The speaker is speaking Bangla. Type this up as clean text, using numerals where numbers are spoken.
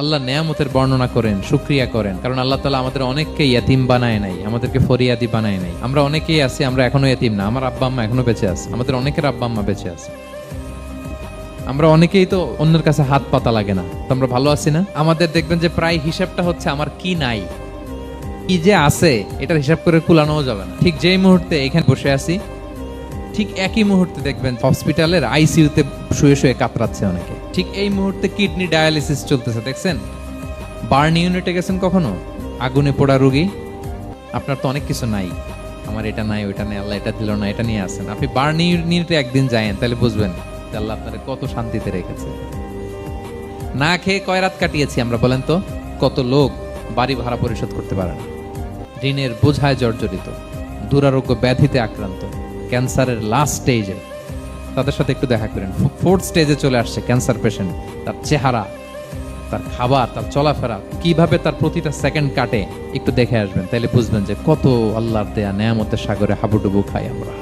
আল্লাহ নেয়ামতের বর্ণনা করেন, শুকরিয়া করেন, কারণ আল্লাহ তাআলা আমাদের অনেককে ইয়াতিম বানায় নাই, আমাদেরকে ফরিয়াদি বানায় নাই। আমরা অনেকেই আছি, আমরা এখনো ইয়াতিম না, আমার আব্বা আম্মা এখনো বেঁচে আছে, আমাদের অনেকের আব্বা আম্মা বেঁচে আছে। আমরা অনেকেই তো অন্যের কাছে হাত পাতা লাগে না, তো আমরা ভালো আছি না? আমাদের দেখবেন যে প্রায় হিসাবটা হচ্ছে আমার কি নাই, কি যে আছে এটার হিসাব করে কুলানোও যাবে না। ঠিক যেই মুহূর্তে এখানে বসে আছি, ঠিক একই মুহূর্তে দেখবেন হসপিটালের আইসিইউতে শুয়ে শুয়ে কাতরাচ্ছে অনেকে। ঠিক এই মুহূর্তে কিডনি ডায়ালিসিস চলতেছে, দেখছেন? বার্ন ইউনিটে গেছেন কখনো? আগুনে পোড়া রোগী, আপনার তো অনেক কিছু নাই, আমার এটা নাই, ওইটা নাই, আল্লাহ এটা দিল না, এটা নিয়ে আসেন। আপনি বার্ন ইউনিটে একদিন যায়েন, তাহলে বুঝবেন যে আল্লাহ আপনাকে কত শান্তিতে রেখেছে। না খেয়ে কয় রাত কাটিয়েছি আমরা, বলেন তো? কত লোক বাড়ি ভাড়া পরিশোধ করতে পারে না, ঋণের বোঝায় জর্জরিত, দুরারোগ্য ব্যাধিতে আক্রান্ত, ক্যান্সারের লাস্ট স্টেজে। তাদের সাথে একটু দেখা করেন, ফোর্থ স্টেজে চলে আসছে ক্যান্সার পেশেন্ট। তার চেহারা, তার খাবার, তার চলাফেরা, কিভাবে তার প্রতিটা সেকেন্ড কাটে, একটু দেখে আসবেন, তাইলে বুঝবেন যে কত আল্লাহর দেয়া নেয়ামতের সাগরে হাবুডুবু খাই আমরা।